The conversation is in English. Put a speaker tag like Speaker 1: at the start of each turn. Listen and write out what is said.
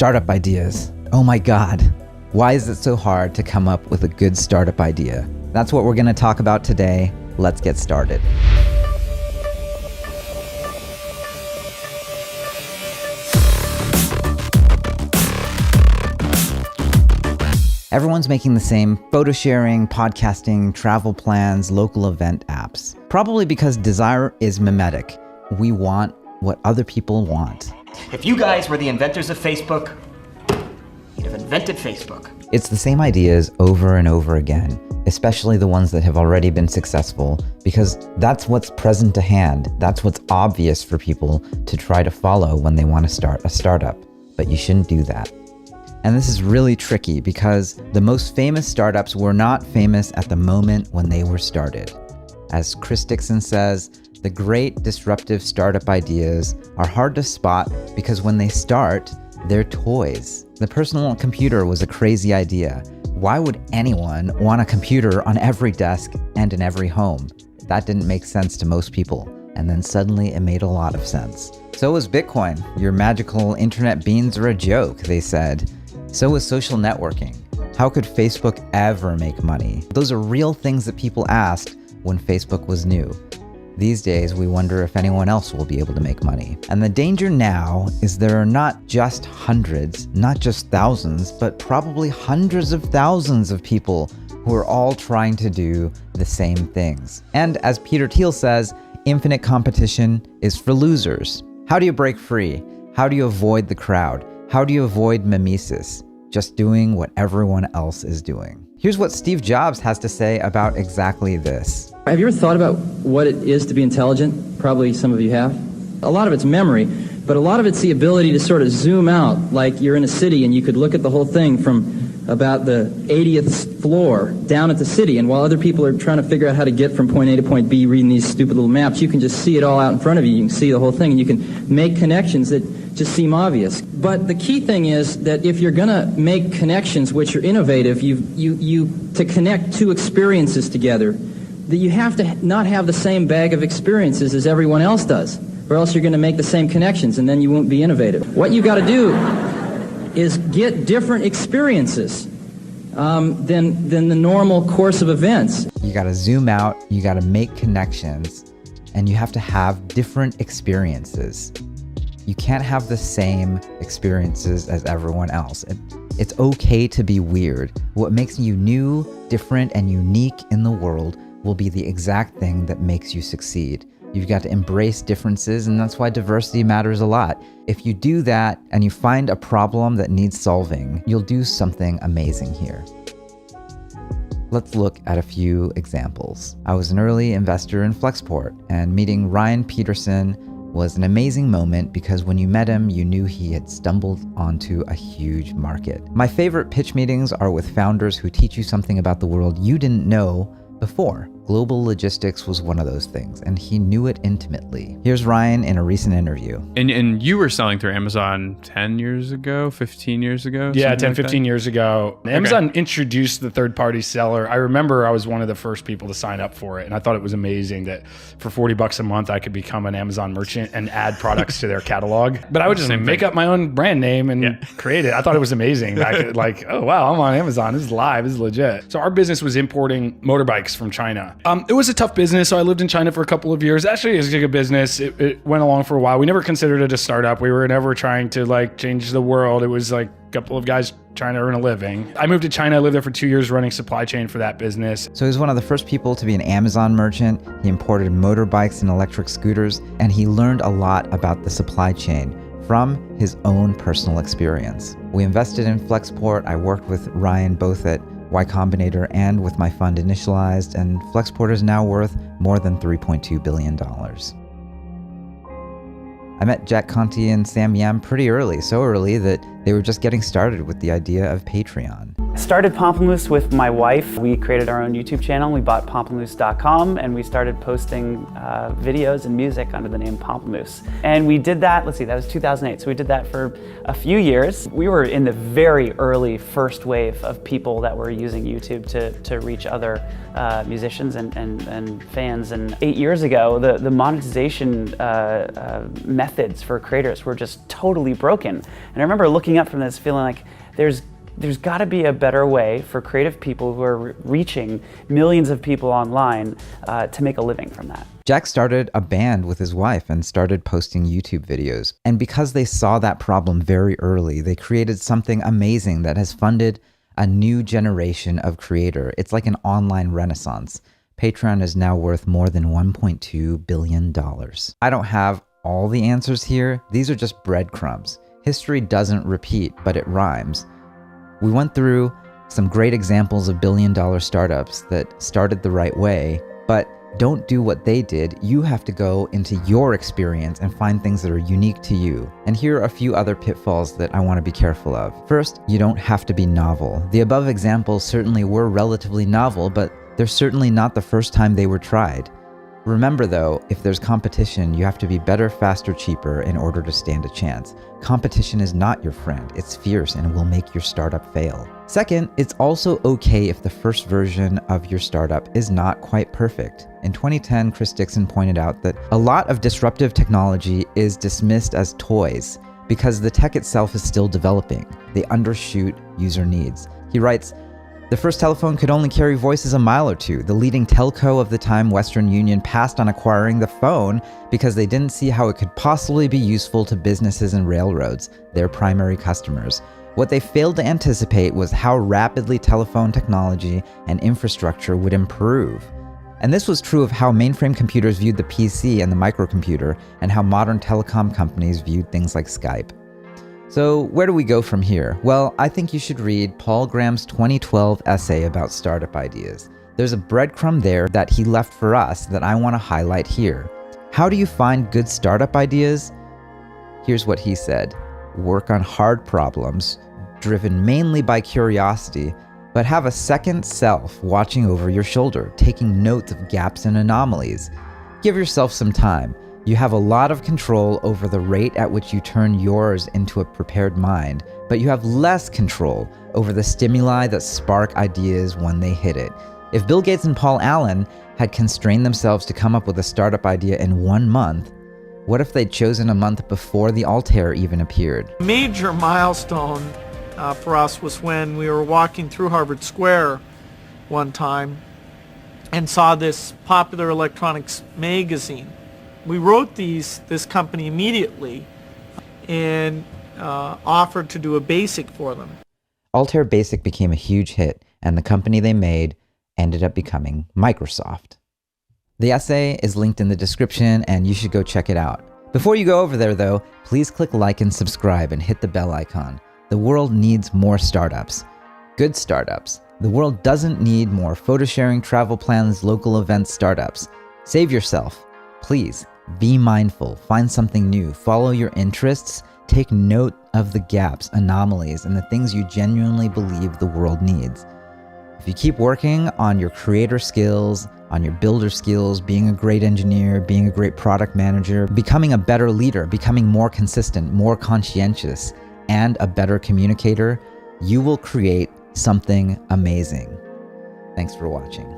Speaker 1: Startup ideas. Oh my God. Why is it so hard to come up with a good startup idea? That's what we're going to talk about today. Let's get started. Everyone's making the same photo sharing, podcasting, travel plans, local event apps. Probably because desire is mimetic. We want what other people want.
Speaker 2: If you guys were the inventors of Facebook, you'd have invented Facebook.
Speaker 1: It's the same ideas over and over again, especially the ones that have already been successful, because that's what's present to hand. That's what's obvious for people to try to follow when they want to start a startup. But you shouldn't do that. And this is really tricky because the most famous startups were not famous at the moment when they were started. As Chris Dixon says, the great disruptive startup ideas are hard to spot because when they start, they're toys. The personal computer was a crazy idea. Why would anyone want a computer on every desk and in every home? That didn't make sense to most people. And then suddenly it made a lot of sense. So was Bitcoin. Your magical internet beans are a joke, they said. So was social networking. How could Facebook ever make money? Those are real things that people asked when Facebook was new. These days, we wonder if anyone else will be able to make money. And the danger now is there are not just hundreds, not just thousands, but probably hundreds of thousands of people who are all trying to do the same things. And as Peter Thiel says, infinite competition is for losers. How do you break free? How do you avoid the crowd? How do you avoid mimesis? Just doing what everyone else is doing. Here's what Steve Jobs has to say about exactly this.
Speaker 3: Have you ever thought about what it is to be intelligent? Probably some of you have. A lot of it's memory, but a lot of it's the ability to sort of zoom out, like you're in a city and you could look at the whole thing from about the 80th floor down at the city, and while other people are trying to figure out how to get from point A to point B reading these stupid little maps, you can just see it all out in front of you. You can see the whole thing, and you can make connections that just seem obvious. But the key thing is that if you're going to make connections which are innovative, to connect two experiences together, that you have to not have the same bag of experiences as everyone else does, or else you're going to make the same connections, and then you won't be innovative. What you got to do is get different experiences than the normal course of events.
Speaker 1: You got to zoom out, you got to make connections, and you have to have different experiences. You can't have the same experiences as everyone else. It's okay to be weird. What makes you new, different, and unique in the world will be the exact thing that makes you succeed. You've got to embrace differences, and that's why diversity matters a lot. If you do that and you find a problem that needs solving, you'll do something amazing here. Let's look at a few examples. I was an early investor in Flexport, and meeting Ryan Peterson was an amazing moment because when you met him, you knew he had stumbled onto a huge market. My favorite pitch meetings are with founders who teach you something about the world you didn't know before. Global logistics was one of those things, and he knew it intimately. Here's Ryan in a recent interview.
Speaker 4: And you were selling through Amazon 10 years ago, 15 years ago?
Speaker 5: Yeah, 10, 15 years ago. Okay. Amazon introduced the third-party seller. I remember I was one of the first people to sign up for it, and I thought it was amazing that for $40 a month, I could become an Amazon merchant and add products to their catalog. But I would just make up my own brand name and create it. I thought it was amazing. I could oh, wow, I'm on Amazon. This is live. This is legit. So our business was importing motorbikes from China. It was a tough business, so I lived in China for a couple of years. Actually, it was a good business. It went along for a while. We never considered it a startup. We were never trying to change the world. It was a couple of guys trying to earn a living. I moved to China. I lived there for 2 years running supply chain for that business.
Speaker 1: So he was one of the first people to be an Amazon merchant. He imported motorbikes and electric scooters, and he learned a lot about the supply chain from his own personal experience. We invested in Flexport. I worked with Ryan both at Y Combinator and with my fund Initialized, and Flexport is now worth more than $3.2 billion. I met Jack Conte and Sam Yam pretty early, so early that they were just getting started with the idea of Patreon.
Speaker 6: Started Pamplemousse with my wife. We created our own YouTube channel. We bought pamplemousse.com and we started posting videos and music under the name Pamplemousse. And we did that, let's see, that was 2008. So we did that for a few years. We were in the very early first wave of people that were using YouTube to reach other musicians and fans. And 8 years ago, the monetization methods for creators were just totally broken. And I remember looking up from this feeling like there's got to be a better way for creative people who are reaching millions of people online to make a living from that.
Speaker 1: Jack started a band with his wife and started posting YouTube videos. And because they saw that problem very early, they created something amazing that has funded a new generation of creator. It's like an online renaissance. Patreon is now worth more than $1.2 billion. I don't have all the answers here. These are just breadcrumbs. History doesn't repeat, but it rhymes. We went through some great examples of billion-dollar startups that started the right way, but don't do what they did. You have to go into your experience and find things that are unique to you. And here are a few other pitfalls that I want to be careful of. First, you don't have to be novel. The above examples certainly were relatively novel, but they're certainly not the first time they were tried. Remember though, if there's competition, you have to be better, faster, cheaper in order to stand a chance. Competition is not your friend. It's fierce and will make your startup fail. Second, it's also okay if the first version of your startup is not quite perfect. In 2010, Chris Dixon pointed out that a lot of disruptive technology is dismissed as toys because the tech itself is still developing. They undershoot user needs. He writes, "The first telephone could only carry voices a mile or two. The leading telco of the time, Western Union, passed on acquiring the phone because they didn't see how it could possibly be useful to businesses and railroads, their primary customers. What they failed to anticipate was how rapidly telephone technology and infrastructure would improve." And this was true of how mainframe computers viewed the PC and the microcomputer, and how modern telecom companies viewed things like Skype. So where do we go from here? Well, I think you should read Paul Graham's 2012 essay about startup ideas. There's a breadcrumb there that he left for us that I want to highlight here. How do you find good startup ideas? Here's what he said. Work on hard problems, driven mainly by curiosity, but have a second self watching over your shoulder, taking notes of gaps and anomalies. Give yourself some time. You have a lot of control over the rate at which you turn yours into a prepared mind, but you have less control over the stimuli that spark ideas when they hit it. If Bill Gates and Paul Allen had constrained themselves to come up with a startup idea in 1 month, what if they'd chosen a month before the Altair even appeared?
Speaker 7: A major milestone for us was when we were walking through Harvard Square one time and saw this popular electronics magazine. We wrote this company immediately and offered to do a basic for them.
Speaker 1: Altair Basic became a huge hit, and the company they made ended up becoming Microsoft. The essay is linked in the description, and you should go check it out. Before you go over there though, please click like and subscribe and hit the bell icon. The world needs more startups. Good startups. The world doesn't need more photo sharing, travel plans, local events startups. Save yourself. Please. Be mindful, find something new, follow your interests, take note of the gaps, anomalies, and the things you genuinely believe the world needs. If you keep working on your creator skills, on your builder skills, being a great engineer, being a great product manager, becoming a better leader, becoming more consistent, more conscientious, and a better communicator, you will create something amazing. Thanks for watching.